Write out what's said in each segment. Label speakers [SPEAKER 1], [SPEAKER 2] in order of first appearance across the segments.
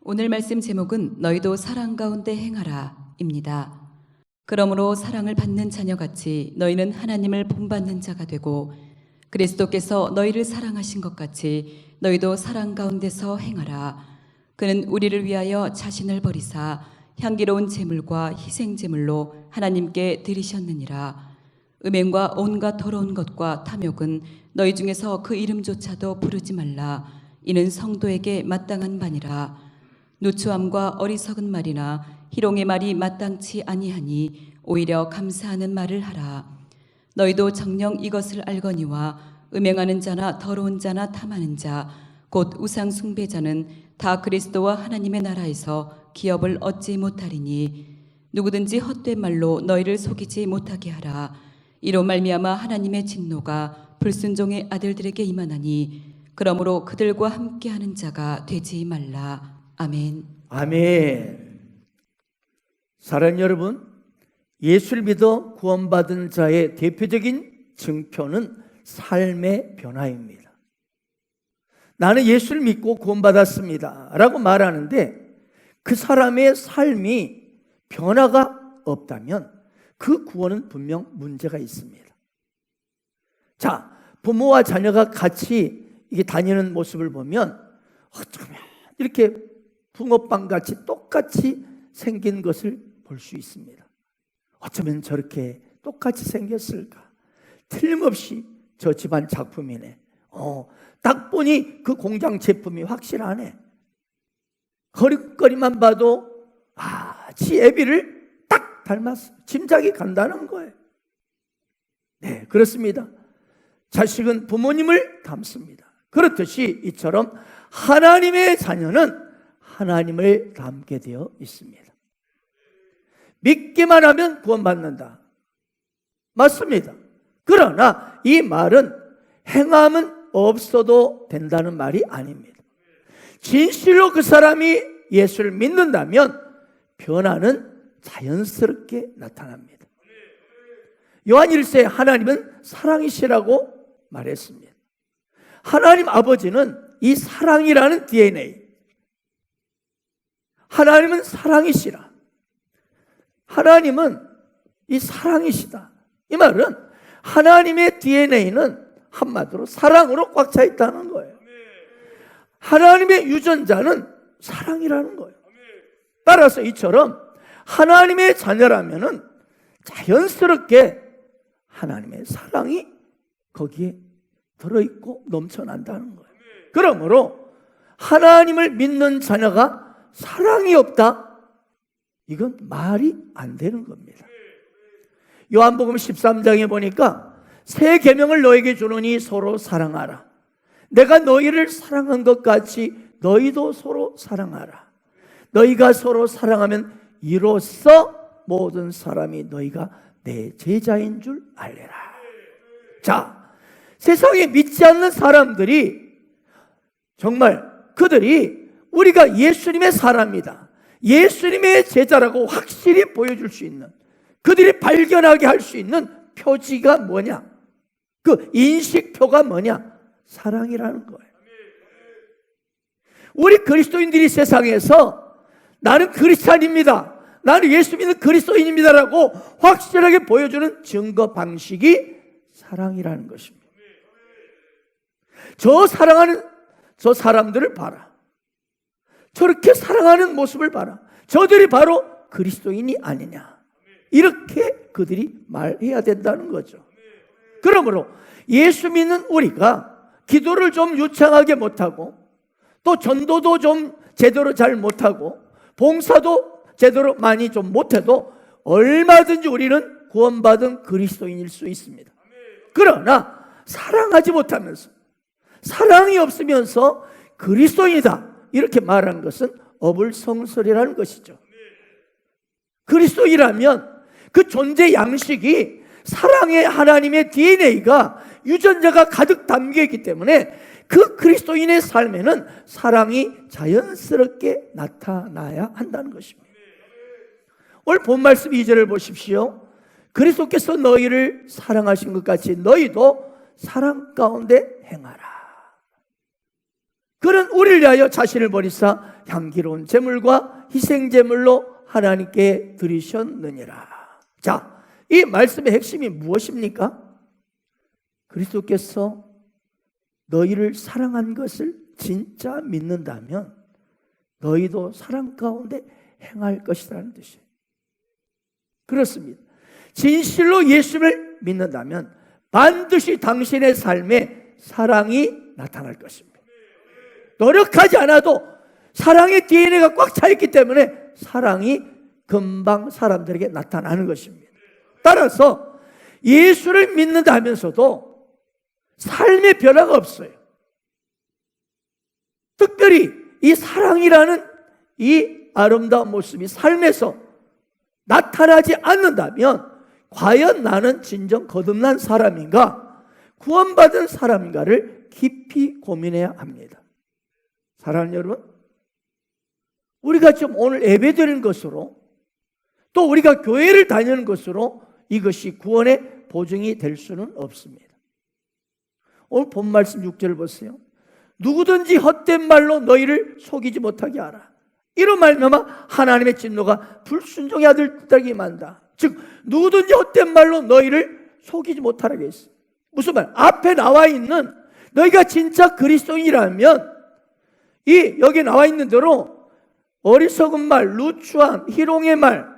[SPEAKER 1] 오늘 말씀 제목은 너희도 사랑 가운데 행하라 입니다. 그러므로 사랑을 받는 자녀같이 너희는 하나님을 본받는 자가 되고 그리스도께서 너희를 사랑하신 것 같이 너희도 사랑 가운데서 행하라. 그는 우리를 위하여 자신을 버리사 향기로운 제물과 희생 제물로 하나님께 드리셨느니라. 음행과 온갖 더러운 것과 탐욕은 너희 중에서 그 이름조차도 부르지 말라. 이는 성도에게 마땅한 바니라. 누추함과 어리석은 말이나 희롱의 말이 마땅치 아니하니 오히려 감사하는 말을 하라. 너희도 정녕 이것을 알거니와 음행하는 자나 더러운 자나 탐하는 자 곧 우상 숭배자는 다 그리스도와 하나님의 나라에서 기업을 얻지 못하리니 누구든지 헛된 말로 너희를 속이지 못하게 하라. 이로 말미암아 하나님의 진노가 불순종의 아들들에게 임하나니 그러므로 그들과 함께하는 자가 되지 말라. 아멘.
[SPEAKER 2] 아멘. 사랑하는 여러분, 예수를 믿어 구원받은 자의 대표적인 증표는 삶의 변화입니다. 나는 예수를 믿고 구원받았습니다 라고 말하는데 그 사람의 삶이 변화가 없다면 그 구원은 분명 문제가 있습니다. 자, 부모와 자녀가 같이 이게 다니는 모습을 보면 어쩌면 이렇게 붕어빵같이 똑같이 생긴 것을 볼 수 있습니다. 어쩌면 저렇게 똑같이 생겼을까? 틀림없이 저 집안 작품이네. 딱 보니 그 공장 제품이 확실하네. 거리거리만 봐도 지 애비를 딱 닮았어. 짐작이 간다는 거예요. 네, 그렇습니다. 자식은 부모님을 닮습니다. 그렇듯이 이처럼 하나님의 자녀는 하나님을 닮게 되어 있습니다. 믿기만 하면 구원받는다. 맞습니다. 그러나 이 말은 행함은 없어도 된다는 말이 아닙니다. 진실로 그 사람이 예수를 믿는다면 변화는 자연스럽게 나타납니다. 요한 1세에 하나님은 사랑이시라고 말했습니다. 하나님 아버지는 이 사랑이라는 DNA, 하나님은 사랑이시라. 하나님은 이 사랑이시다. 이 말은 하나님의 DNA는 한마디로 사랑으로 꽉 차 있다는 거예요. 하나님의 유전자는 사랑이라는 거예요. 따라서 이처럼 하나님의 자녀라면은 자연스럽게 하나님의 사랑이 거기에 들어있고 넘쳐난다는 거예요. 그러므로 하나님을 믿는 자녀가 사랑이 없다? 이건 말이 안 되는 겁니다. 요한복음 13장에 보니까 새 계명을 너에게 주노니 서로 사랑하라. 내가 너희를 사랑한 것 같이 너희도 서로 사랑하라. 너희가 서로 사랑하면 이로써 모든 사람이 너희가 내 제자인 줄 알래라. 자, 세상에 믿지 않는 사람들이 정말 그들이 우리가 예수님의 사람이다, 예수님의 제자라고 확실히 보여줄 수 있는, 그들이 발견하게 할 수 있는 표지가 뭐냐? 그 인식표가 뭐냐? 사랑이라는 거예요. 우리 그리스도인들이 세상에서 나는 크리스찬입니다, 나는 예수 믿는 그리스도인입니다라고 확실하게 보여주는 증거 방식이 사랑이라는 것입니다. 저 사랑하는 저 사람들을 봐라. 저렇게 사랑하는 모습을 봐라. 저들이 바로 그리스도인이 아니냐. 이렇게 그들이 말해야 된다는 거죠. 그러므로 예수 믿는 우리가 기도를 좀 유창하게 못하고 또 전도도 좀 제대로 잘 못하고 봉사도 제대로 많이 좀 못해도 얼마든지 우리는 구원받은 그리스도인일 수 있습니다. 그러나 사랑하지 못하면서, 사랑이 없으면서 그리스도인이다 이렇게 말하는 것은 어불성설이라는 것이죠. 그리스도인이라면 그 존재 양식이 사랑의 하나님의 DNA가 유전자가 가득 담겨 있기 때문에 그 그리스도인의 삶에는 사랑이 자연스럽게 나타나야 한다는 것입니다. 오늘 본 말씀 2절을 보십시오. 그리스도께서 너희를 사랑하신 것 같이 너희도 사랑 가운데 행하라. 그는 우리를 위하여 자신을 버리사 향기로운 제물과 희생제물로 하나님께 드리셨느니라. 자, 이 말씀의 핵심이 무엇입니까? 그리스도께서 너희를 사랑한 것을 진짜 믿는다면 너희도 사랑 가운데 행할 것이라는 뜻이에요. 그렇습니다. 진실로 예수를 믿는다면 반드시 당신의 삶에 사랑이 나타날 것입니다. 노력하지 않아도 사랑의 DNA가 꽉 차 있기 때문에 사랑이 금방 사람들에게 나타나는 것입니다. 따라서 예수를 믿는다 하면서도 삶의 변화가 없어요. 특별히 이 사랑이라는 이 아름다운 모습이 삶에서 나타나지 않는다면 과연 나는 진정 거듭난 사람인가, 구원받은 사람인가를 깊이 고민해야 합니다. 사랑하는 여러분, 우리가 지금 오늘 예배드리는 것으로 또 우리가 교회를 다니는 것으로 이것이 구원의 보증이 될 수는 없습니다. 오늘 본 말씀 6절을 보세요. 누구든지 헛된 말로 너희를 속이지 못하게 하라. 이런 말미암아 하나님의 진노가 불순종의 아들들에게 만다. 즉 누구든지 헛된 말로 너희를 속이지 못하라고 했어요. 무슨 말? 앞에 나와 있는 너희가 진짜 그리스도인이라면 이 여기 나와 있는 대로 어리석은 말, 누추한 희롱의 말,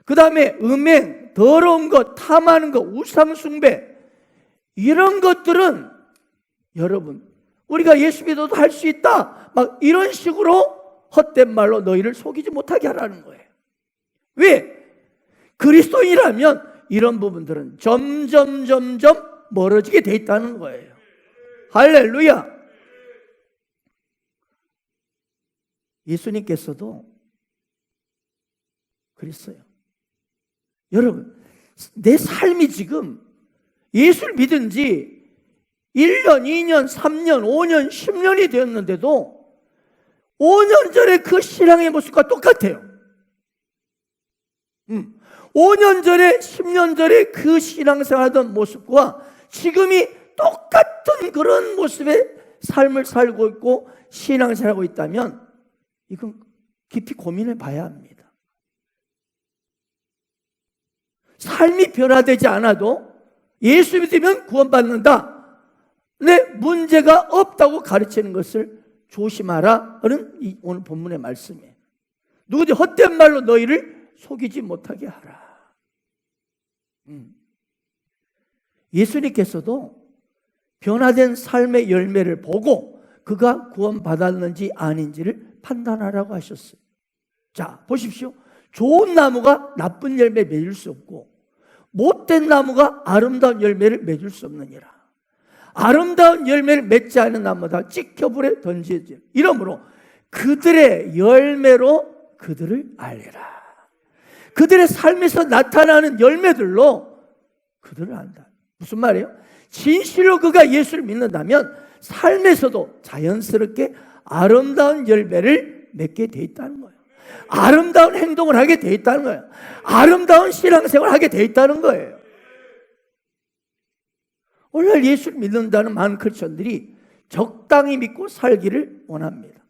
[SPEAKER 2] 그 다음에 음행, 더러운 것, 탐하는 것, 우상 숭배, 이런 것들은 여러분 우리가 예수 믿어도 할 수 있다, 막 이런 식으로 헛된 말로 너희를 속이지 못하게 하라는 거예요. 왜? 그리스도인이라면 이런 부분들은 점점 멀어지게 돼 있다는 거예요. 할렐루야. 예수님께서도 그랬어요. 여러분, 내 삶이 지금 예수를 믿은 지 1년, 2년, 3년, 5년, 10년이 되었는데도 5년 전에 그 신앙의 모습과 똑같아요. 5년 전에, 10년 전에 그 신앙생활 하던 모습과 지금이 똑같은 그런 모습의 삶을 살고 있고 신앙생활하고 있다면 이건 깊이 고민해 봐야 합니다. 삶이 변화되지 않아도 예수 믿으면 구원받는다, 내 문제가 없다고 가르치는 것을 조심하라는 이 오늘 본문의 말씀이에요. 누구든지 헛된 말로 너희를 속이지 못하게 하라. 예수님께서도 변화된 삶의 열매를 보고 그가 구원받았는지 아닌지를 판단하라고 하셨어요. 자, 보십시오. 좋은 나무가 나쁜 열매 맺을 수 없고 못된 나무가 아름다운 열매를 맺을 수 없느니라. 아름다운 열매를 맺지 않은 나무다 찍혀불에 던지지. 이러므로 그들의 열매로 그들을 알리라. 그들의 삶에서 나타나는 열매들로 그들을 안다. 무슨 말이에요? 진실로 그가 예수를 믿는다면 삶에서도 자연스럽게 아름다운 열매를 맺게 돼 있다는 거예요. 아름다운 행동을 하게 돼 있다는 거예요. 아름다운 신앙생활을 하게 돼 있다는 거예요. 오늘날 예수를 믿는다는 많은 크리스천들이 적당히 믿고 살기를 원합니다.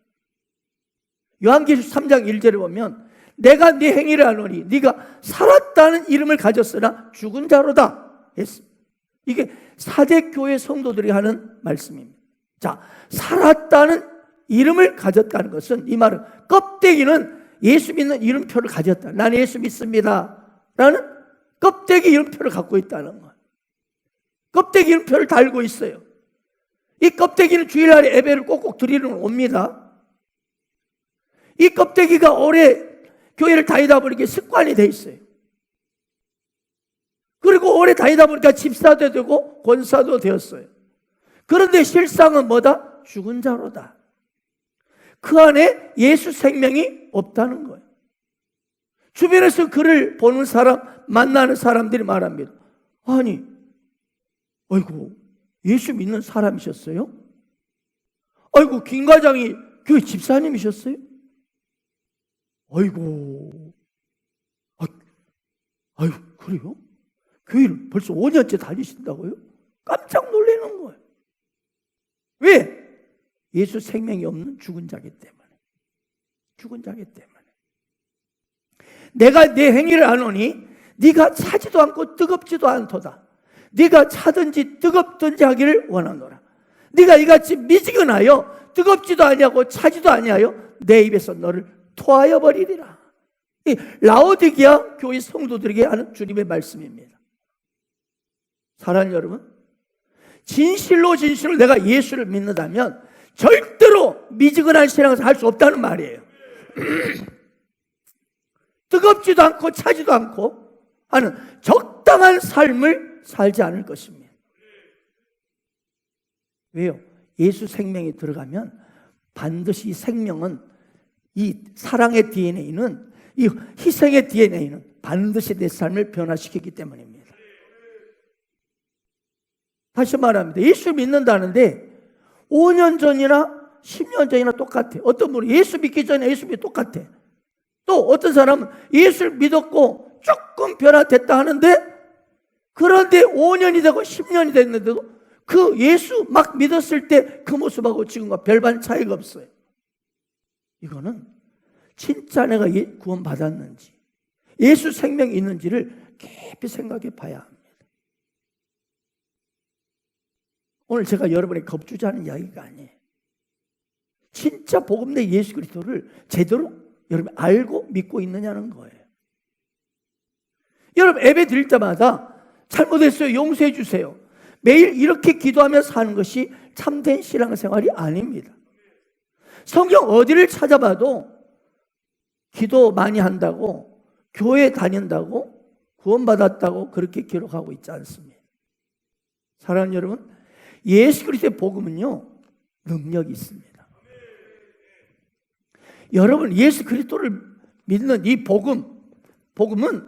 [SPEAKER 2] 요한계시록 3장 1절에 보면 내가 네 행위를 아노니 네가 살았다는 이름을 가졌으나 죽은 자로다 했습니다. 이게 사대교회 성도들이 하는 말씀입니다. 자, 살았다는 이름을 가졌다는 것은, 이 말은 껍데기는 예수 믿는 이름표를 가졌다. 나는 예수 믿습니다 라는 껍데기 이름표를 갖고 있다는 거예요. 껍데기 이름표를 달고 있어요. 이 껍데기는 주일날에 예배를 꼭꼭 드리러 옵니다. 이 껍데기가 오래 교회를 다니다 보니까 습관이 돼 있어요. 그리고 오래 다니다 보니까 집사도 되고 권사도 되었어요. 그런데 실상은 뭐다? 죽은 자로다. 그 안에 예수 생명이 없다는 거예요. 주변에서 그를 보는 사람, 만나는 사람들이 말합니다. 아니, 아이고, 예수 믿는 사람이셨어요? 아이고, 김 과장이 교회 집사님이셨어요? 아이고, 아유, 그래요? 교회를 벌써 5년째 다니신다고요? 깜짝 놀라는 거예요. 왜? 예수 생명이 없는 죽은 자기 때문에. 죽은 자기 때문에. 내가 내 행위를 아노니 네가 차지도 않고 뜨겁지도 않도다. 네가 차든지 뜨겁든지 하기를 원하노라. 네가 이같이 미지근하여 뜨겁지도 아니하고 차지도 아니하여 내 입에서 너를 토하여 버리리라. 이 라오디게아 교회 성도들에게 하는 주님의 말씀입니다. 사랑하는 여러분, 진실로 내가 예수를 믿는다면 절대로 미지근한 신앙을 할 수 없다는 말이에요. 뜨겁지도 않고 차지도 않고 하는 적당한 삶을 살지 않을 것입니다. 왜요? 예수 생명이 들어가면 반드시 이 생명은, 이 사랑의 DNA는, 이 희생의 DNA는 반드시 내 삶을 변화시키기 때문입니다. 다시 말합니다. 예수 믿는다는데 5년 전이나 10년 전이나 똑같아. 어떤 분은 예수 믿기 전에 예수 믿기 똑같아. 또 어떤 사람은 예수를 믿었고 조금 변화됐다 하는데, 그런데 5년이 되고 10년이 됐는데도 그 예수 막 믿었을 때 그 모습하고 지금과 별반 차이가 없어요. 이거는 진짜 내가 구원받았는지, 예수 생명이 있는지를 깊이 생각해 봐야 합니다. 오늘 제가 여러분에게 겁주자는 이야기가 아니에요. 진짜 복음 내 예수 그리스도를 제대로 여러분 알고 믿고 있느냐는 거예요. 여러분 예배 드릴 때마다 잘못했어요, 용서해 주세요, 매일 이렇게 기도하며 사는 것이 참된 신앙생활이 아닙니다. 성경 어디를 찾아봐도 기도 많이 한다고, 교회 다닌다고, 구원받았다고 그렇게 기록하고 있지 않습니다. 사랑하는 여러분, 예수 그리스도의 복음은요, 능력이 있습니다. 여러분, 예수 그리스도를 믿는 이 복음은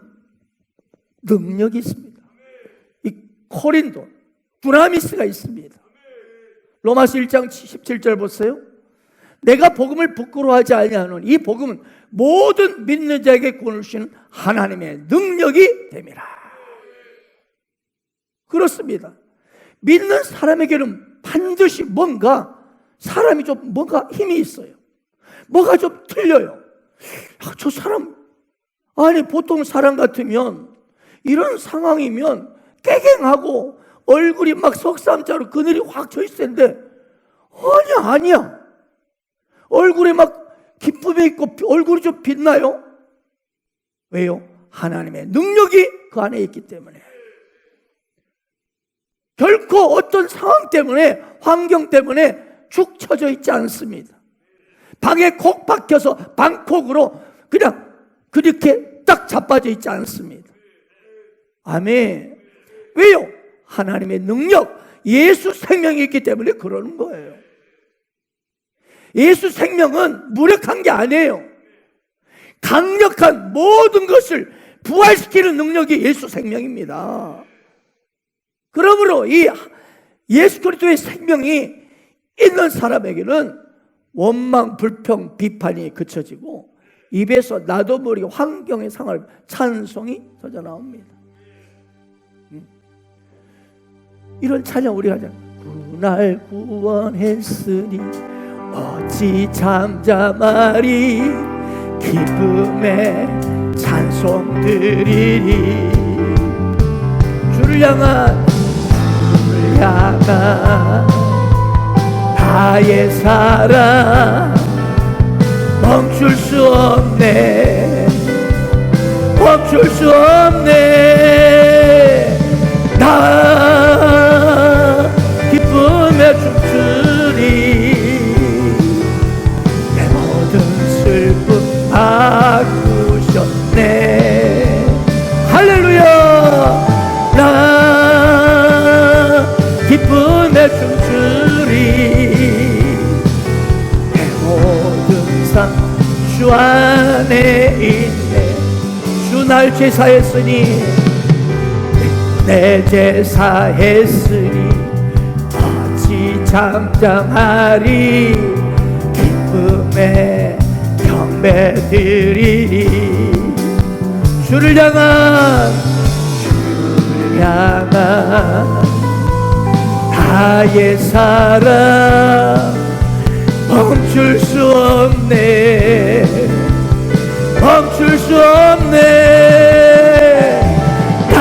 [SPEAKER 2] 능력이 있습니다. 이 코린도, 두나미스가 있습니다. 로마서 1장 17절 보세요. 내가 복음을 부끄러워하지 아니하노니 이 복음은 모든 믿는 자에게 구원을 주시는 하나님의 능력이 됨이라. 그렇습니다. 믿는 사람에게는 반드시 사람이 좀 뭔가 힘이 있어요. 뭐가 좀 틀려요. 저 사람, 아니 보통 사람 같으면 이런 상황이면 깨갱하고 얼굴이 막 석삼자로 그늘이 확 져 있을 텐데, 아니야. 얼굴에 막 기쁨이 있고 얼굴이 좀 빛나요. 왜요? 하나님의 능력이 그 안에 있기 때문에. 결코 어떤 상황 때문에, 환경 때문에 축 처져 있지 않습니다. 방에 콕 박혀서 방콕으로 그냥 그렇게 딱 자빠져 있지 않습니다. 아멘. 왜요? 하나님의 능력, 예수 생명이 있기 때문에 그러는 거예요. 예수 생명은 무력한 게 아니에요. 강력한 모든 것을 부활시키는 능력이 예수 생명입니다. 그러므로 이 예수 그리스도의 생명이 있는 사람에게는 원망, 불평, 비판이 그쳐지고 입에서 나도 모르게 환경의 상을 찬송이 터져 나옵니다. 이런 찬양 우리가 하잖아요. 날 구원했으니 어찌 잠잠하리, 기쁨의 찬송 드리리. 주를 향한 나의 사랑 멈출 수 없네, 멈출 수 없네. 나 기쁨에 춤추리, 내 모든 슬픔 바꾸셨네. 할렐루야. 나 기쁨에 춤추리, 내 모든 삶 주 안에 있네. 주 날 제사했으니, 내 제사했으니 어찌 잠잠하리, 기쁨에 경배드리리. 주를 향한 나의 사랑 멈출 수 없네. 멈출 수 없네. 다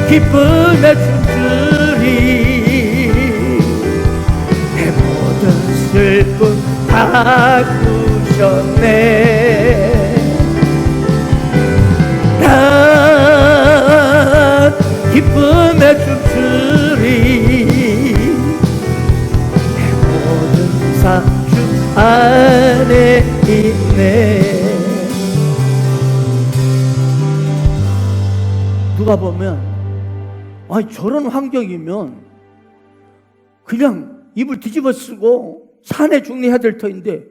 [SPEAKER 2] 기쁨에 춤추리. 내 모든 슬픔 바꾸셨네. 다 기쁨에 춤추리. 내 모든 삶 주 안에 있네. 누가 보면 아니 저런 환경이면 그냥 입을 뒤집어 쓰고 산에 중리해야 될 터인데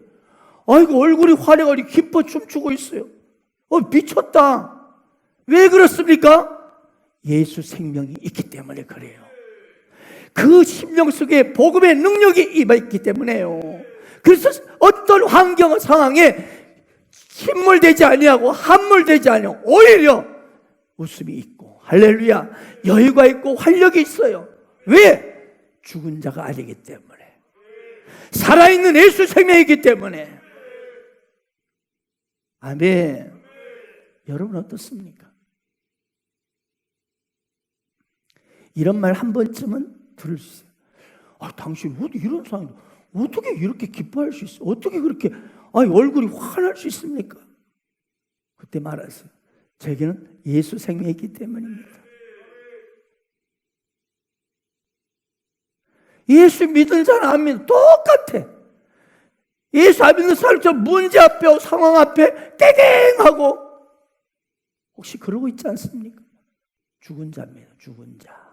[SPEAKER 2] 아이고 얼굴이 환해가지고 기뻐 춤추고 있어요. 미쳤다. 왜 그렇습니까? 예수 생명이 있기 때문에 그래요. 그 심령 속에 복음의 능력이 임했기 때문에요. 그래서 어떤 환경 상황에 침몰되지 아니하고 함몰되지 아니하고 오히려 웃음이 있고 할렐루야 여유가 있고 활력이 있어요. 왜? 죽은 자가 아니기 때문에, 살아있는 예수 생명이기 때문에. 아멘. 여러분 어떻습니까? 이런 말 한 번쯤은 들을 수 있어요. 당신 어떻게 이런 상황인데 어떻게 이렇게 기뻐할 수 있어? 어떻게 그렇게 얼굴이 환할 수 있습니까? 그때 말하세요. 제게는 예수 생명이 있기 때문입니다. 예수 믿는 자는 안 믿는 똑같아. 예수 안 믿는 사람처럼 문제 앞에 상황 앞에 땡땡하고 혹시 그러고 있지 않습니까? 죽은 자입니다. 죽은 자.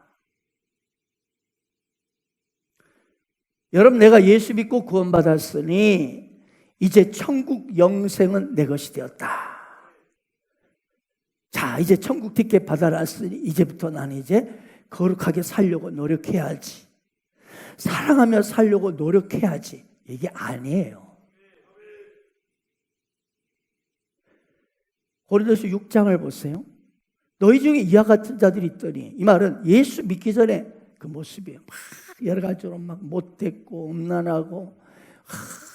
[SPEAKER 2] 여러분 내가 예수 믿고 구원받았으니 이제 천국 영생은 내 것이 되었다. 자 이제 천국 티켓 받아놨으니 이제부터 나는 이제 거룩하게 살려고 노력해야지. 사랑하며 살려고 노력해야지. 이게 아니에요. 고린도서 6장을 보세요. 너희 중에 이와 같은 자들이 있더니, 이 말은 예수 믿기 전에 그 모습이에요. 막 여러 가지로 막 못됐고 음란하고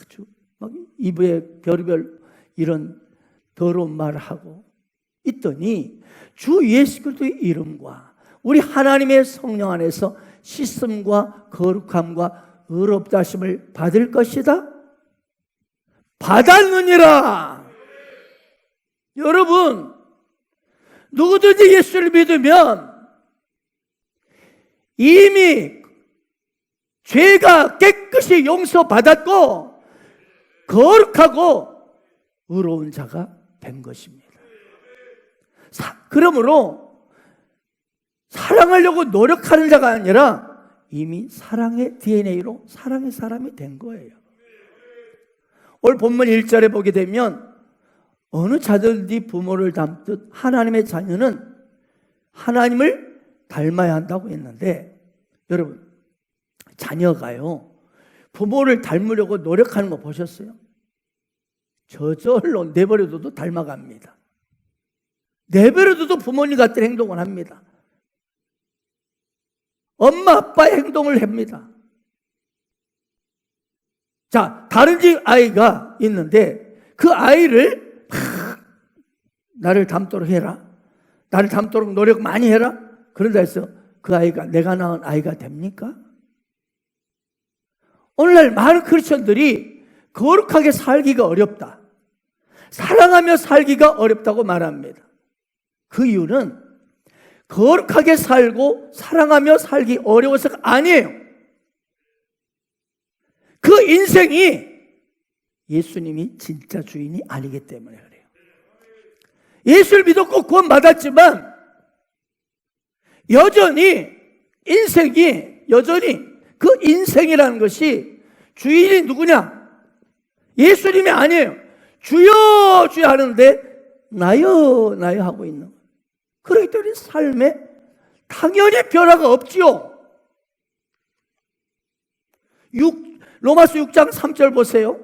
[SPEAKER 2] 아주 막 입에 별의별 이런 더러운 말을 하고 있더니 주 예수 그리스도의 이름과 우리 하나님의 성령 안에서 씻음과 거룩함과 의롭다 하심을 받을 것이다. 받았느니라. 여러분 누구든지 예수를 믿으면 이미 죄가 깨끗이 용서받았고 거룩하고 의로운 자가 된 것입니다. 그러므로 사랑하려고 노력하는 자가 아니라 이미 사랑의 DNA로 사랑의 사람이 된 거예요. 오늘 본문 1절에 보게 되면 어느 자들이 부모를 닮듯 하나님의 자녀는 하나님을 닮아야 한다고 했는데, 여러분 자녀가요 부모를 닮으려고 노력하는 거 보셨어요? 저절로 내버려둬도 닮아갑니다. 내버려둬도 부모님 같은 행동을 합니다. 엄마 아빠의 행동을 합니다. 자, 다른 집 아이가 있는데 그 아이를 나를 닮도록 해라, 나를 닮도록 노력 많이 해라, 그런다 해서 그 아이가 내가 낳은 아이가 됩니까? 오늘날 많은 크리스천들이 거룩하게 살기가 어렵다, 사랑하며 살기가 어렵다고 말합니다. 그 이유는 거룩하게 살고 사랑하며 살기 어려워서가 아니에요. 그 인생이 예수님이 진짜 주인이 아니기 때문에 그래요. 예수를 믿었고 구원받았지만 여전히 그 인생이라는 것이 주인이 누구냐? 예수님이 아니에요. 주여 주여 하는데 나여 나여 하고 있는 거예요. 그렇기 때문에 삶에 당연히 변화가 없지요. 로마서 6장 3절 보세요.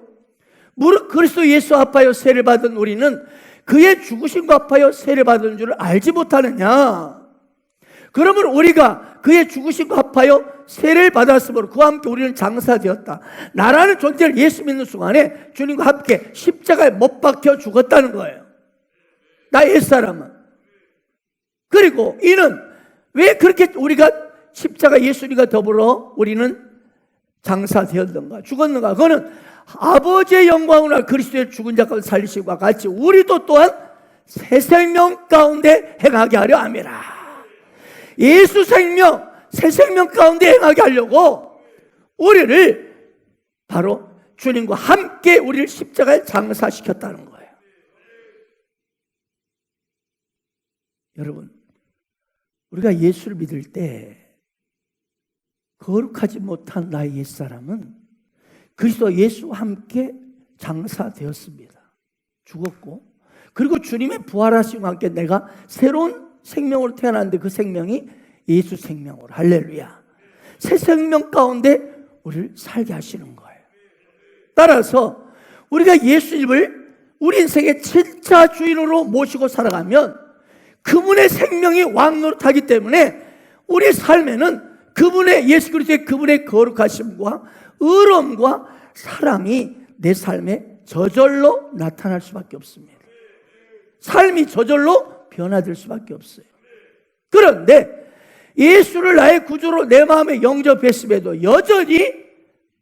[SPEAKER 2] 무릇 그리스도 예수 합하여 세례 받은 우리는 그의 죽으심과 합하여 세례 받은 줄을 알지 못하느냐? 그러면 우리가 그의 죽으심과 합하여 세례를 받았으므로 그와 함께 우리는 장사되었다. 나라는 존재를 예수 믿는 순간에 주님과 함께 십자가에 못 박혀 죽었다는 거예요. 나 옛사람은. 그리고 이는 왜 그렇게 우리가 십자가 예수님과 더불어 우리는 장사되었는가, 죽었는가? 그거는 아버지의 영광으로 그리스도의 죽은 자 가운데 살리심과 같이 우리도 또한 새 생명 가운데 행하게 하려 함이라. 예수 생명, 새 생명 가운데 행하게 하려고 우리를 바로 주님과 함께 우리를 십자가에 장사시켰다는 거예요. 여러분, 우리가 예수를 믿을 때 거룩하지 못한 나의 옛사람은 그리스도 예수와 함께 장사되었습니다. 죽었고, 그리고 주님의 부활하심과 함께 내가 새로운 생명으로 태어났는데 그 생명이 예수 생명으로, 할렐루야, 새 생명 가운데 우리를 살게 하시는 거예요. 따라서 우리가 예수님을 우리 인생의 진짜 주인으로 모시고 살아가면 그분의 생명이 왕노릇하기 때문에 우리 삶에는 그분의, 예수 그리스도의 그분의 거룩하심과 의로움과 사랑이 내 삶에 저절로 나타날 수밖에 없습니다. 삶이 저절로 변화될 수밖에 없어요. 그런데 예수를 나의 구주로 내 마음에 영접했음에도 여전히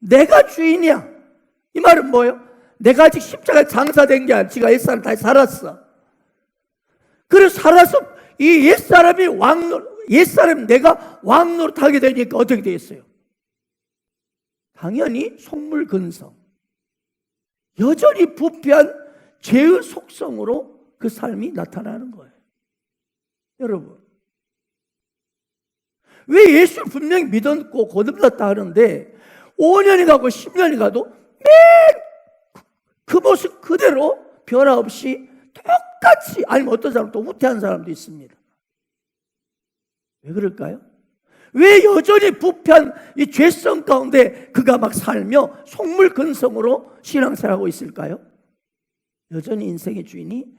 [SPEAKER 2] 내가 주인이야. 이 말은 뭐예요? 내가 아직 십자가에 장사된 게 아니라 지가 옛사람 다시 살았어. 그래서 살아서 이 옛사람이 옛사람 내가 왕노릇하게 되니까 어떻게 되겠어요? 당연히 속물근성, 여전히 부패한 죄의 속성으로 그 삶이 나타나는 거예요. 여러분, 왜 예수를 분명히 믿었고 거듭났다 하는데 5년이 가고 10년이 가도 매일 그 모습 그대로 변화 없이 똑같이, 아니면 어떤 사람은 또 후퇴한 사람도 있습니다. 왜 그럴까요? 왜 여전히 부패한 이 죄성 가운데 그가 막 살며 속물근성으로 신앙생활하고 있을까요? 여전히 인생의 주인이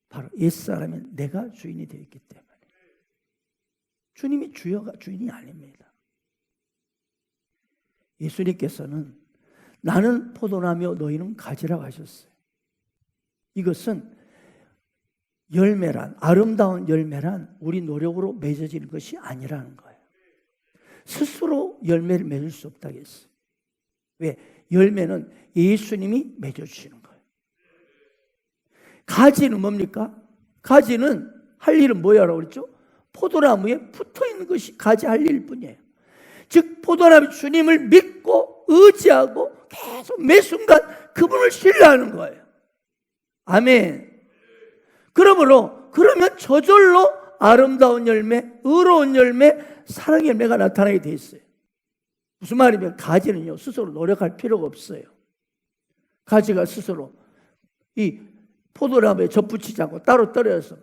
[SPEAKER 2] 바로 옛사람인 내가 주인이 되어 있기 때문에. 주님이 주인이 아닙니다. 예수님께서는 나는 포도나무요 너희는 가지라고 하셨어요. 이것은 열매란, 아름다운 열매란 우리 노력으로 맺어지는 것이 아니라는 거예요. 스스로 열매를 맺을 수 없다고 했어요. 왜? 열매는 예수님이 맺어주시는 거예요. 가지는 뭡니까? 가지는 할 일은 뭐야라고 그랬죠? 포도나무에 붙어있는 것이 가지 할 일일 뿐이에요. 즉 포도나무 주님을 믿고 의지하고 계속 매 순간 그분을 신뢰하는 거예요. 아멘. 그러면 저절로 아름다운 열매, 의로운 열매, 사랑의 열매가 나타나게 돼 있어요. 무슨 말이면 가지는요 스스로 노력할 필요가 없어요. 가지가 스스로 이 포도나무에 접붙이지 않고 따로 떨어져서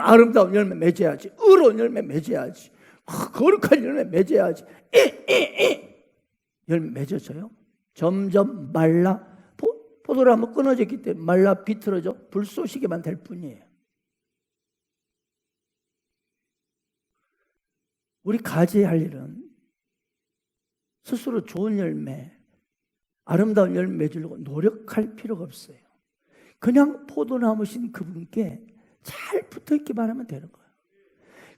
[SPEAKER 2] 아름다운 열매 맺어야지, 의로운 열매 맺어야지, 거룩한 열매 맺어야지, 열매 맺어져요? 점점 말라, 포도나무 끊어졌기 때문에 말라 비틀어져 불쏘시개만 될 뿐이에요. 우리 가지의 할 일은 스스로 좋은 열매, 아름다운 열매 맺으려고 노력할 필요가 없어요. 그냥 포도나무신 그분께 잘 붙어있기만 하면 되는 거예요.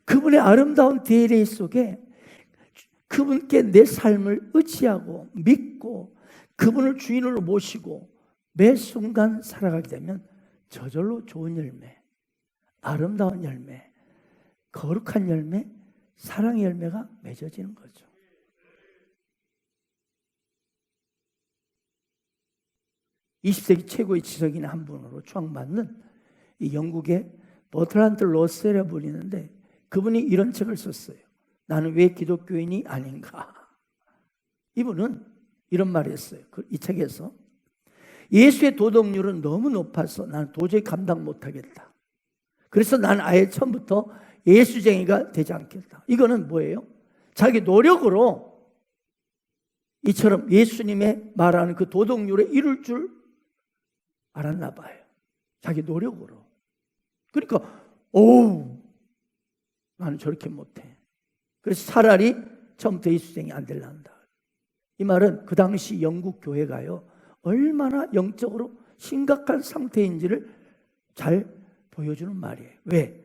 [SPEAKER 2] 그분의 아름다운 DNA 속에 그분께 내 삶을 의지하고 믿고 그분을 주인으로 모시고 매 순간 살아가게 되면 저절로 좋은 열매, 아름다운 열매, 거룩한 열매, 사랑의 열매가 맺어지는 거죠. (20세기) 최고의 지성인 한 분으로 추앙받는 이 영국의 버트란드 러셀이라고 불리는데 그분이 이런 책을 썼어요. 나는 왜 기독교인이 아닌가? 이분은 이런 말을 했어요. 이 책에서 예수의 도덕률은 너무 높아서 나는 도저히 감당 못하겠다. 그래서 나는 아예 처음부터 예수쟁이가 되지 않겠다. 이거는 뭐예요? 자기 노력으로 이처럼 예수님의 말하는 그 도덕률에 이룰 줄 알았나 봐요. 자기 노력으로. 그러니까 나는 저렇게 못해. 그래서 차라리 처음부터 예수쟁이 안 될란다. 이 말은 그 당시 영국 교회가요 얼마나 영적으로 심각한 상태인지를 잘 보여주는 말이에요. 왜?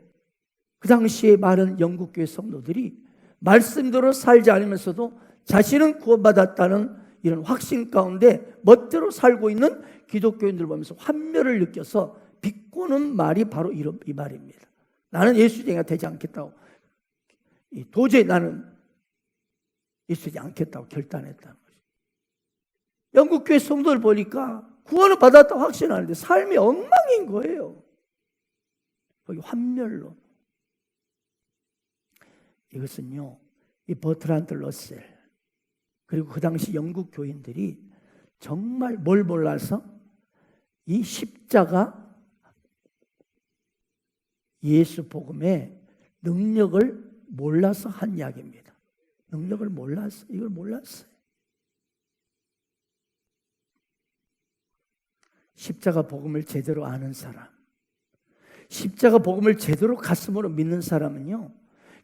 [SPEAKER 2] 그 당시에 많은 영국 교회 성도들이 말씀대로 살지 않으면서도 자신은 구원받았다는 이런 확신 가운데 멋대로 살고 있는 기독교인들을 보면서 환멸을 느껴서 비꼬는 말이 바로 이 말입니다. 나는 예수쟁이가 되지 않겠다고, 도저히 나는 예수되지 않겠다고 결단했다는 거죠. 영국 교회 성도들 보니까 구원을 받았다고 확신하는데 삶이 엉망인 거예요. 거기 환멸로. 이것은요, 이 버트란드 러셀 그리고 그 당시 영국 교인들이 정말 뭘 몰라서 이 십자가 예수 복음의 능력을 몰라서 한 이야기입니다. 능력을 몰라서, 이걸 몰랐어요. 십자가 복음을 제대로 아는 사람, 십자가 복음을 제대로 가슴으로 믿는 사람은요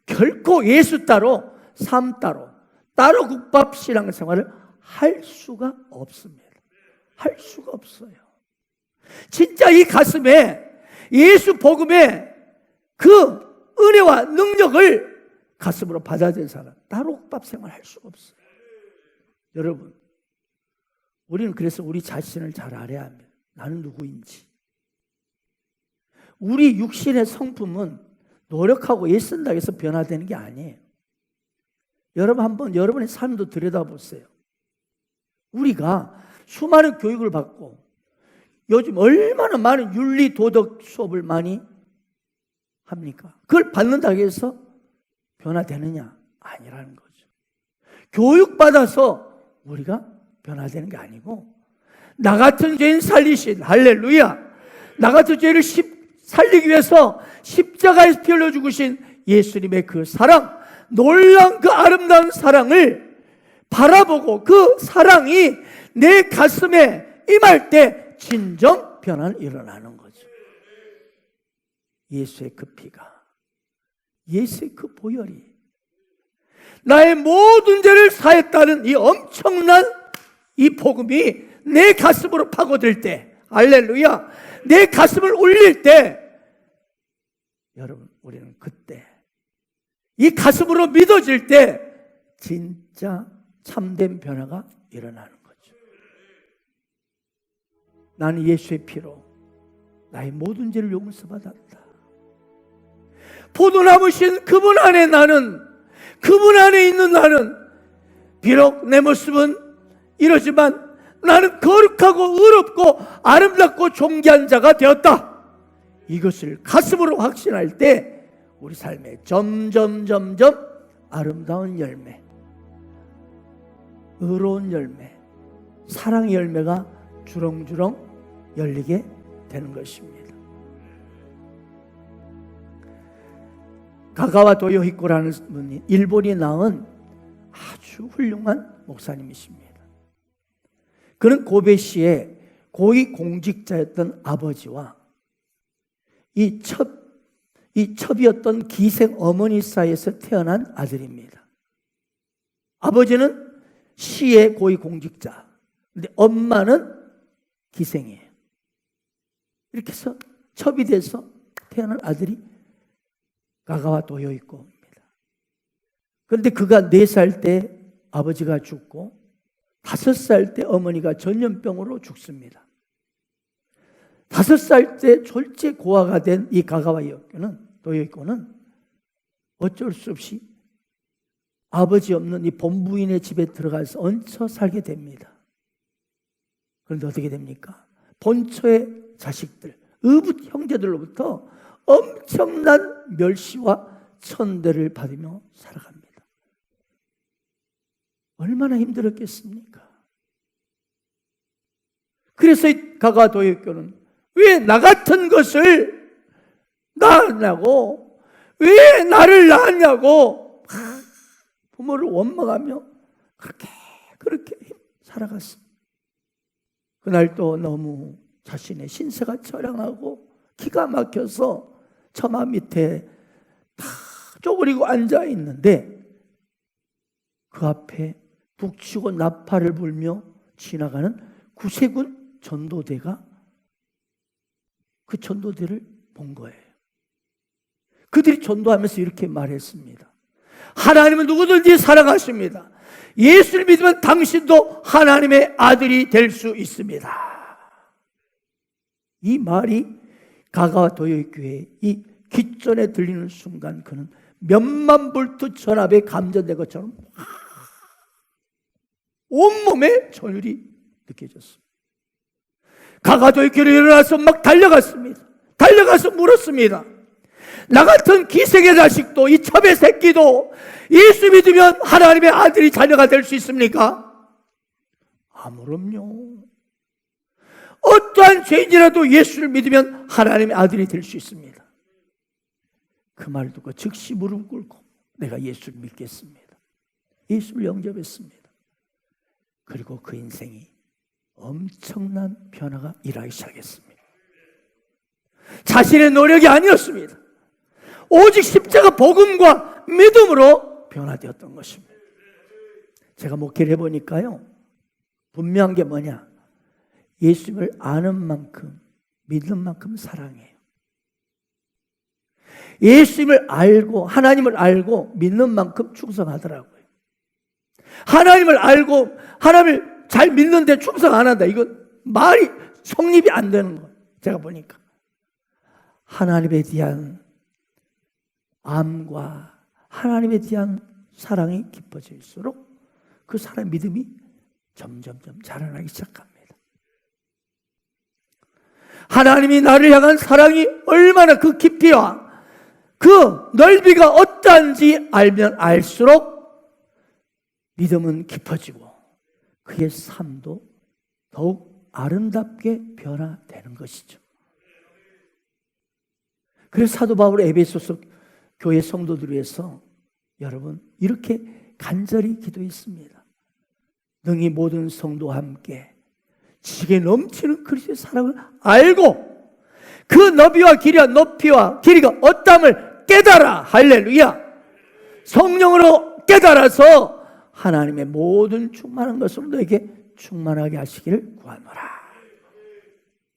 [SPEAKER 2] 결코 예수 따로 삶 따로 국밥 신앙생활을 할 수가 없습니다. 할 수가 없어요. 진짜 이 가슴에 예수 복음의 그 은혜와 능력을 가슴으로 받아들인 사람 따로 국밥 생활 할 수가 없어요. 여러분, 우리는 그래서 우리 자신을 잘 알아야 합니다. 나는 누구인지. 우리 육신의 성품은 노력하고 애쓴다고 해서 변화되는 게 아니에요. 여러분 한번 여러분의 삶도 들여다보세요. 우리가 수많은 교육을 받고 요즘 얼마나 많은 윤리 도덕 수업을 많이 합니까? 그걸 받는다고 해서 변화되느냐? 아니라는 거죠. 교육받아서 우리가 변화되는 게 아니고 나 같은 죄인 살리신, 할렐루야, 나 같은 죄를 살리기 위해서 십자가에서 피 흘려 죽으신 예수님의 그 사랑, 놀라운 그 아름다운 사랑을 바라보고 그 사랑이 내 가슴에 임할 때 진정 변화는 일어나는 거죠. 예수의 그 피가, 예수의 그 보혈이 나의 모든 죄를 사했다는 이 엄청난 이 복음이 내 가슴으로 파고들 때, 할렐루야, 내 가슴을 울릴 때, 여러분 우리는 그때 이 가슴으로 믿어질 때 진짜 참된 변화가 일어나는 거죠. 나는 예수의 피로 나의 모든 죄를 용서받았다. 포도나무신 그분 안에 나는, 그분 안에 있는 나는 비록 내 모습은 이러지만 나는 거룩하고 의롭고 아름답고 존귀한 자가 되었다. 이것을 가슴으로 확신할 때 우리 삶에 점점 아름다운 열매, 의로운 열매, 사랑의 열매가 주렁주렁 열리게 되는 것입니다. 가가와 도요히코라는 분이 일본이 낳은 아주 훌륭한 목사님이십니다. 그는 고베시의 고위 공직자였던 아버지와 이 첩이었던 기생 어머니 사이에서 태어난 아들입니다. 아버지는 시의 고위 공직자, 근데 엄마는 기생이에요. 이렇게 해서 첩이 돼서 태어난 아들이 가가와 도요히코입니다. 그런데 그가 4살 때 아버지가 죽고 5살 때 어머니가 전염병으로 죽습니다. 5살 때 졸제 고아가 된 이 가가와 도요히코는 어쩔 수 없이 아버지 없는 이 본부인의 집에 들어가서 얹혀 살게 됩니다. 그런데 어떻게 됩니까? 본처의 자식들, 의붓 형제들로부터 엄청난 멸시와 천대를 받으며 살아갑니다. 얼마나 힘들었겠습니까? 그래서 이 가가와 도요히코는 왜 나 같은 것을 낳았냐고, 왜 나를 낳았냐고 부모를 원망하며 그렇게 살아갔습니다. 그날 또 너무 자신의 신세가 처량하고 기가 막혀서 처마 밑에 다 쪼그리고 앉아 있는데 그 앞에 북치고 나팔을 불며 지나가는 구세군 전도대가 그 전도대를 본 거예요. 그들이 전도하면서 이렇게 말했습니다. 하나님은 누구든지 사랑하십니다. 예수를 믿으면 당신도 하나님의 아들이 될 수 있습니다. 이 말이 가가 도요교회 이 귓전에 들리는 순간 그는 몇만 볼트 전압에 감전된 것처럼 온몸에 전율이 느껴졌습니다. 가가 도요교회로 일어나서 막 달려갔습니다. 달려가서 물었습니다. 나 같은 기생의 자식도 이 첩의 새끼도 예수 믿으면 하나님의 아들이 자녀가 될 수 있습니까? 아무럼요. 어떠한 죄인이라도 예수를 믿으면 하나님의 아들이 될 수 있습니다. 그 말을 듣고 즉시 무릎 꿇고 내가 예수를 믿겠습니다. 예수를 영접했습니다. 그리고 그 인생이 엄청난 변화가 일어나기 시작했습니다. 자신의 노력이 아니었습니다. 오직 십자가 복음과 믿음으로 변화되었던 것입니다. 제가 목회를 해보니까요, 분명한 게 뭐냐? 예수님을 아는 만큼 믿는 만큼 사랑해요. 예수님을 알고 하나님을 알고 믿는 만큼 충성하더라고요. 하나님을 알고 하나님을 잘 믿는데 충성 안 한다. 이건 말이 성립이 안 되는 거예요. 제가 보니까 하나님에 대한 암과 하나님에 대한 사랑이 깊어질수록 그 사람의 믿음이 점점점 자라나기 시작합니다. 하나님이 나를 향한 사랑이 얼마나 그 깊이와 그 넓이가 어떠한지 알면 알수록 믿음은 깊어지고 그의 삶도 더욱 아름답게 변화되는 것이죠. 그래서 사도 바울은 에베소서 교회 성도들 위해서 여러분 이렇게 간절히 기도했습니다. 능히 모든 성도와 함께 지게 넘치는 그리스도의 사랑을 알고 그 너비와 길이와 높이와 길이가 어떠함을 깨달아. 할렐루야. 성령으로 깨달아서 하나님의 모든 충만한 것으로 너에게 충만하게 하시기를 구하노라.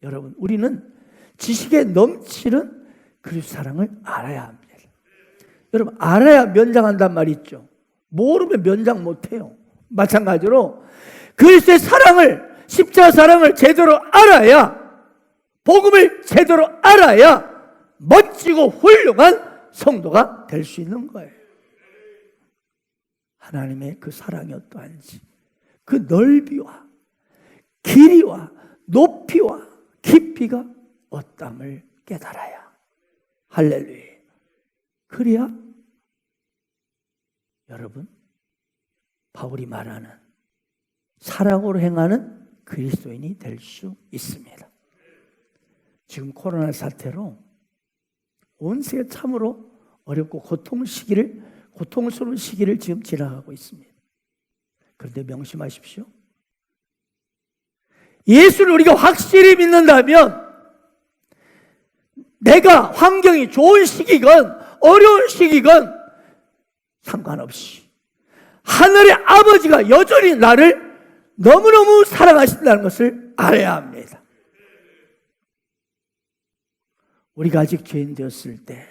[SPEAKER 2] 여러분 우리는 지식에 넘치는 그리스도의 사랑을 알아야 합니다. 여러분 알아야 면장한단 말이 있죠. 모르면 면장 못해요. 마찬가지로 그리스도의 사랑을 십자가 사랑을 제대로 알아야 복음을 제대로 알아야 멋지고 훌륭한 성도가 될 수 있는 거예요. 하나님의 그 사랑이 어떠한지 그 넓이와 길이와 높이와 깊이가 어떠함을 깨달아야 할렐루야. 그래야 여러분 바울이 말하는 사랑으로 행하는 그리스도인이 될 수 있습니다. 지금 코로나 사태로 온 세계 참으로 어렵고 고통스러운 시기를 지금 지나가고 있습니다. 그런데 명심하십시오. 예수를 우리가 확실히 믿는다면 내가 환경이 좋은 시기건 어려운 시기건 상관없이 하늘의 아버지가 여전히 나를 너무너무 사랑하신다는 것을 알아야 합니다. 우리가 아직 죄인 되었을 때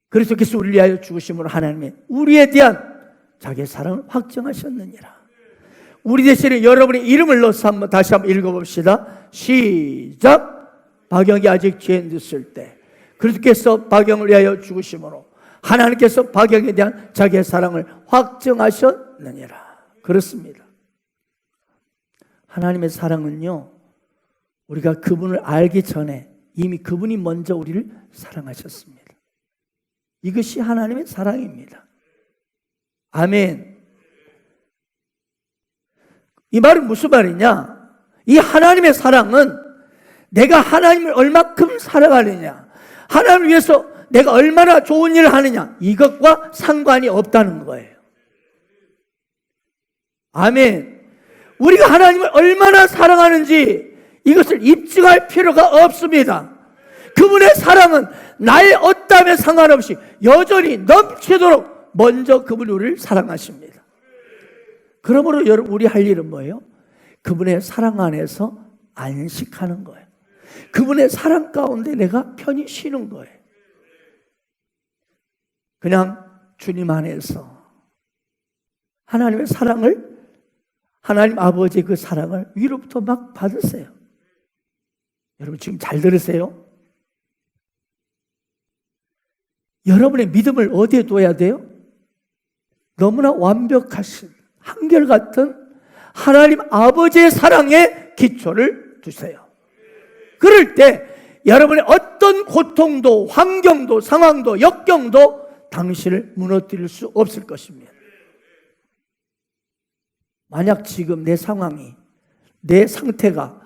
[SPEAKER 2] 그리스도께서 우리를 위하여 죽으심으로 하나님의 우리에 대한 자기의 사랑을 확정하셨느니라. 우리 대신에 여러분의 이름을 넣어서 다시 한번 읽어봅시다. 시작. 박영이 아직 죄인 되었을 때 그리스도께서 박영을 위하여 죽으심으로 하나님께서 박영에 대한 자기의 사랑을 확정하셨느니라. 그렇습니다. 하나님의 사랑은요, 우리가 그분을 알기 전에 이미 그분이 먼저 우리를 사랑하셨습니다. 이것이 하나님의 사랑입니다. 아멘. 이 말은 무슨 말이냐? 이 하나님의 사랑은 내가 하나님을 얼마큼 사랑하느냐, 하나님을 위해서 내가 얼마나 좋은 일을 하느냐, 이것과 상관이 없다는 거예요. 아멘. 우리가 하나님을 얼마나 사랑하는지 이것을 입증할 필요가 없습니다. 그분의 사랑은 나의 어떠함에 상관없이 여전히 넘치도록 먼저 그분이 우리를 사랑하십니다. 그러므로 여러분, 우리 할 일은 뭐예요? 그분의 사랑 안에서 안식하는 거예요. 그분의 사랑 가운데 내가 편히 쉬는 거예요. 그냥 주님 안에서 하나님의 사랑을, 하나님 아버지의 그 사랑을 위로부터 막 받으세요. 여러분 지금 잘 들으세요? 여러분의 믿음을 어디에 둬야 돼요? 너무나 완벽하신 한결같은 하나님 아버지의 사랑에 기초를 두세요. 그럴 때 여러분의 어떤 고통도, 환경도, 상황도, 역경도 당신을 무너뜨릴 수 없을 것입니다. 만약 지금 내 상황이, 내 상태가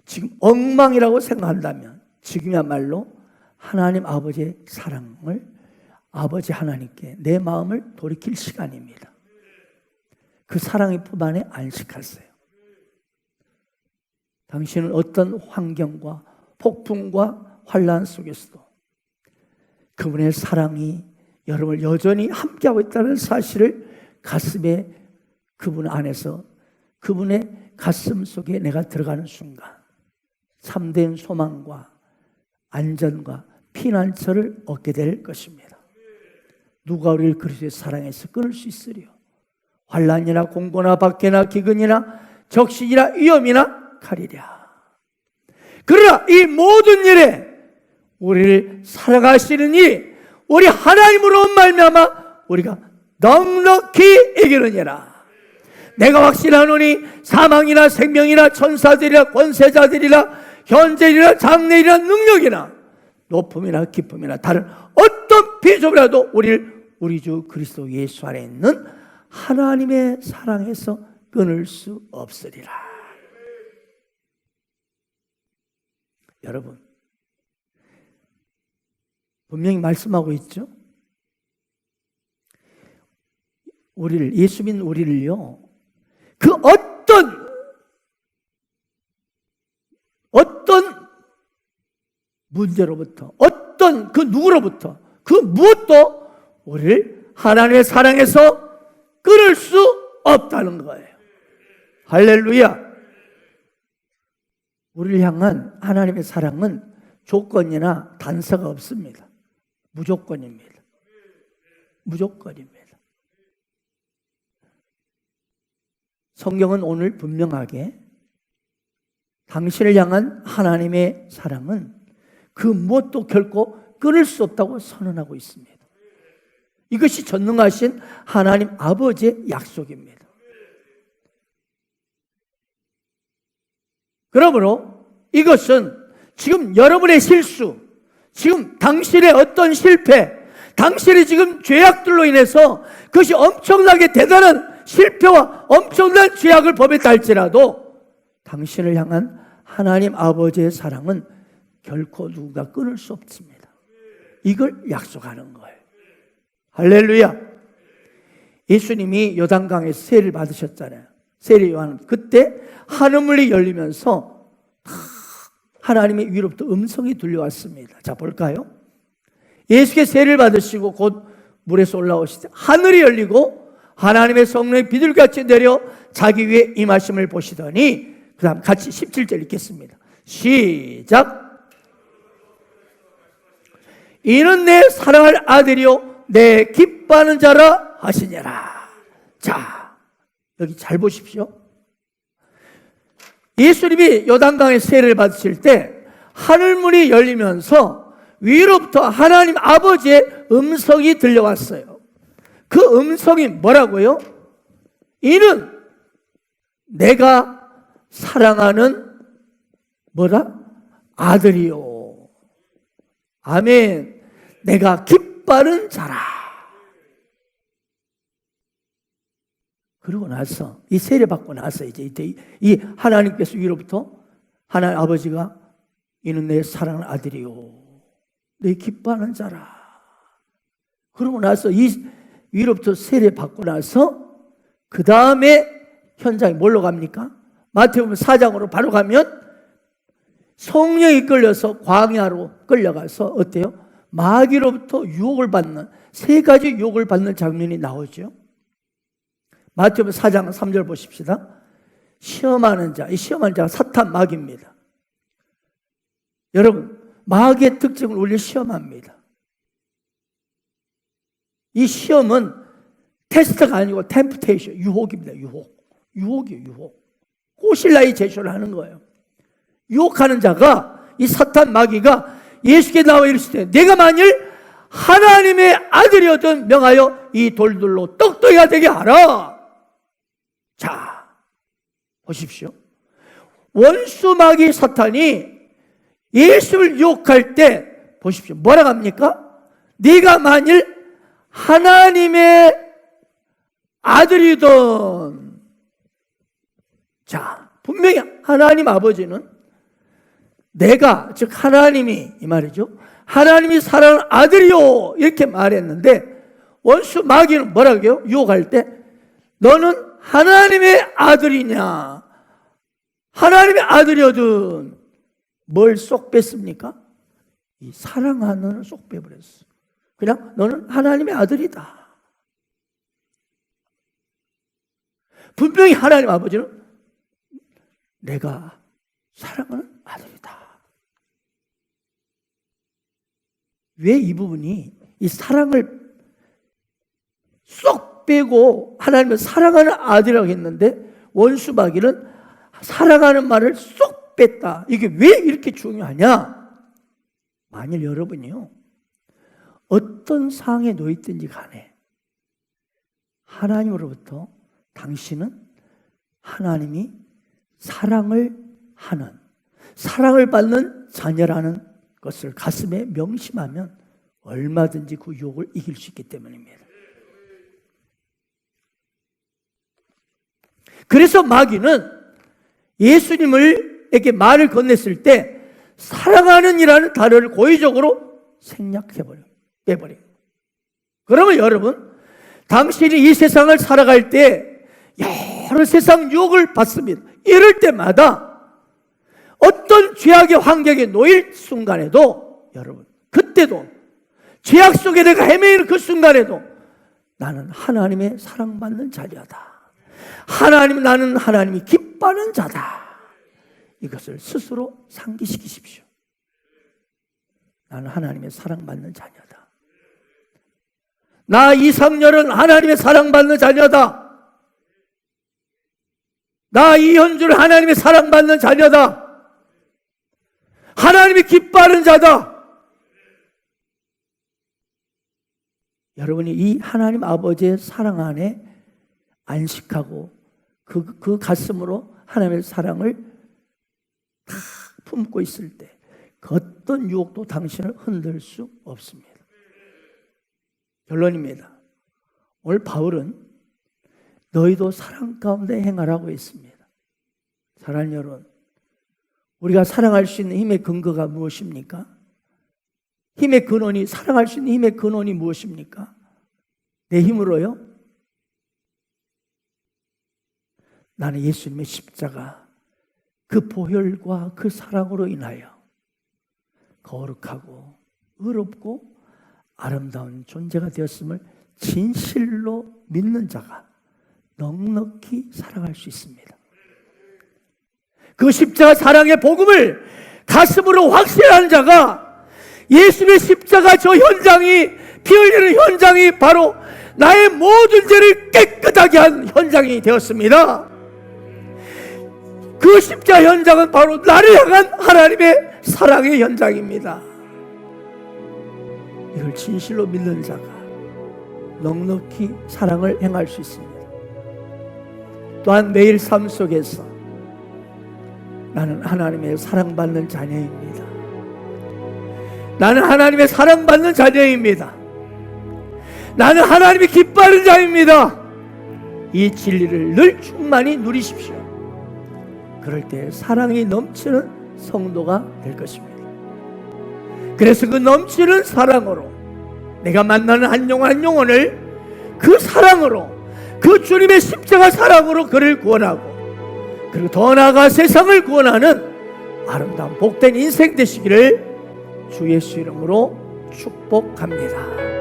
[SPEAKER 2] 지금 엉망이라고 생각한다면 지금이야말로 하나님 아버지의 사랑을, 아버지 하나님께 내 마음을 돌이킬 시간입니다. 그 사랑의 품 안에 안식하세요. 당신은 어떤 환경과 폭풍과 환난 속에서도 그분의 사랑이 여러분을 여전히 함께하고 있다는 사실을 가슴에, 그분 안에서, 그분의 가슴 속에 내가 들어가는 순간 참된 소망과 안전과 피난처를 얻게 될 것입니다. 누가 우리를 그리스도의 사랑에서 끊을 수 있으리요? 환난이나 공고나 박해나 기근이나 적신이나 위험이나 칼이랴. 그러나 이 모든 일에 우리를 사랑하시는 이 우리 하나님으로 말미암아 우리가 넉넉히 이기느니라. 내가 확신하노니 사망이나 생명이나 천사들이나 권세자들이나 현재이나 장래이나 능력이나 높음이나 기쁨이나 다른 어떤 비조라도 우리를 우리 주 그리스도 예수 안에 있는 하나님의 사랑에서 끊을 수 없으리라. 여러분, 분명히 말씀하고 있죠. 우리를, 예수 믿는 우리를요, 그 어떤 문제로부터, 어떤 그 누구로부터, 그 무엇도 우리를 하나님의 사랑에서 끊을 수 없다는 거예요. 할렐루야. 우리를 향한 하나님의 사랑은 조건이나 단서가 없습니다. 무조건입니다. 무조건입니다. 성경은 오늘 분명하게 당신을 향한 하나님의 사랑은 그 무엇도 결코 끊을 수 없다고 선언하고 있습니다. 이것이 전능하신 하나님 아버지의 약속입니다. 그러므로 이것은 지금 여러분의 실수, 지금 당신의 어떤 실패, 당신의 지금 죄악들로 인해서 그것이 엄청나게 대단한 실패와 엄청난 죄악을 범했다 할지라도 당신을 향한 하나님 아버지의 사랑은 결코 누군가 끊을 수 없습니다. 이걸 약속하는 거예요. 할렐루야. 예수님이 요단강에서 세례를 받으셨잖아요. 세례 요한, 그때 하늘문이 열리면서 하나님의 위로부터 음성이 들려왔습니다. 자, 볼까요? 예수께 세례를 받으시고 곧 물에서 올라오실 때 하늘이 열리고 하나님의 성령이 비둘기같이 내려 자기 위에 임하심을 보시더니, 그 다음 같이 17절 읽겠습니다. 시작. 이는 내 사랑할 아들이요 내 기뻐하는 자라 하시니라. 자, 여기 잘 보십시오. 예수님이 요단강에 세례를 받으실 때 하늘문이 열리면서 위로부터 하나님 아버지의 음성이 들려왔어요. 그 음성이 뭐라고요? 이는 내가 사랑하는 뭐라? 아들이요. 아멘. 내가 기뻐하는 자라. 그러고 나서 이 세례 받고 나서 이제 이 하나님께서 위로부터 하나님 아버지가 이는 내 사랑하는 아들이요 내 기뻐하는 자라. 그러고 나서 이 위로부터 세례 받고 나서 그 다음에 현장에 뭘로 갑니까? 마태복음 4장으로 바로 가면 성령이 끌려서 광야로 끌려가서 어때요? 마귀로부터 유혹을 받는, 세 가지 유혹을 받는 장면이 나오죠. 마태복음 4장 3절 보십시다. 시험하는 자, 이 시험하는 자가 사탄 마귀입니다. 여러분, 마귀의 특징을 우리 시험합니다. 이 시험은 테스트가 아니고 템프테이션, 유혹입니다. 유혹이에요, 유혹. 꼬실라이 제시를 하는 거예요. 유혹하는 자가, 이 사탄 마귀가 예수께 나와 이르시되 내가 만일 하나님의 아들이었던 명하여 이 돌들로 떡덩이가 되게 하라. 자, 보십시오. 원수 마귀 사탄이 예수를 유혹할 때 보십시오. 뭐라고 합니까? 네가 만일 하나님의 아들이던. 자, 분명히 하나님 아버지는 내가, 즉 하나님이, 이 말이죠, 하나님이 사랑하는 아들이요 이렇게 말했는데 원수 마귀는 뭐라고 해요? 유혹할 때 너는 하나님의 아들이냐, 하나님의 아들이거든. 뭘 쏙 뺐습니까? 이 사랑하는 쏙 빼버렸어. 그냥 너는 하나님의 아들이다. 분명히 하나님 아버지는 내가 사랑하는 아들이다. 왜 이 부분이, 이 사랑을 쏙 빼고 하나님을 사랑하는 아들이라고 했는데 원수 마귀는 사랑하는 말을 쏙 뺐다. 이게 왜 이렇게 중요하냐? 만일 여러분이요, 어떤 상황에 놓였든지 간에 하나님으로부터 당신은 하나님이 사랑을 하는, 사랑을 받는 자녀라는 것을 가슴에 명심하면 얼마든지 그 유혹을 이길 수 있기 때문입니다. 그래서 마귀는 예수님에게 말을 건넸을 때 사랑하는 이라는 단어를 고의적으로 생략해버려요. 빼버려요. 그러면 여러분, 당신이 이 세상을 살아갈 때 여러 세상 유혹을 받습니다. 이럴 때마다 어떤 죄악의 환경에 놓일 순간에도, 여러분, 그때도 죄악 속에 내가 헤매이는 그 순간에도 나는 하나님의 사랑받는 자녀다. 나는 하나님이 기뻐하는 자다. 이것을 스스로 상기시키십시오. 나는 하나님의 사랑받는 자녀다. 나 이상렬은 하나님의 사랑받는 자녀다. 나 이현주는 하나님의 사랑받는 자녀다. 하나님이 기뻐하는 자다. 여러분이 이 하나님 아버지의 사랑 안에 안식하고 그 가슴으로 하나님의 사랑을 다 품고 있을 때 그 어떤 유혹도 당신을 흔들 수 없습니다. 결론입니다. 오늘 바울은 너희도 사랑 가운데 행하라고 했습니다. 사랑하는 여러분, 우리가 사랑할 수 있는 힘의 근거가 무엇입니까? 사랑할 수 있는 힘의 근원이 무엇입니까? 내 힘으로요? 나는 예수님의 십자가, 그 보혈과 그 사랑으로 인하여 거룩하고 의롭고 아름다운 존재가 되었음을 진실로 믿는 자가 넉넉히 살아갈 수 있습니다. 그 십자가 사랑의 복음을 가슴으로 확신하는 자가 예수님의 십자가 저 현장이, 피 흘리는 현장이 바로 나의 모든 죄를 깨끗하게 한 현장이 되었습니다. 그 십자가 현장은 바로 나를 향한 하나님의 사랑의 현장입니다. 이걸 진실로 믿는 자가 넉넉히 사랑을 행할 수 있습니다. 또한 매일 삶 속에서 나는 하나님의 사랑받는 자녀입니다. 나는 하나님의 사랑받는 자녀입니다. 나는 하나님이 기뻐하는 자입니다. 이 진리를 늘 충만히 누리십시오. 그럴 때 사랑이 넘치는 성도가 될 것입니다. 그래서 그 넘치는 사랑으로 내가 만나는 한 영혼 한 영혼을 그 사랑으로, 그 주님의 십자가 사랑으로 그를 구원하고, 그리고 더 나아가 세상을 구원하는 아름다운 복된 인생 되시기를 주 예수 이름으로 축복합니다.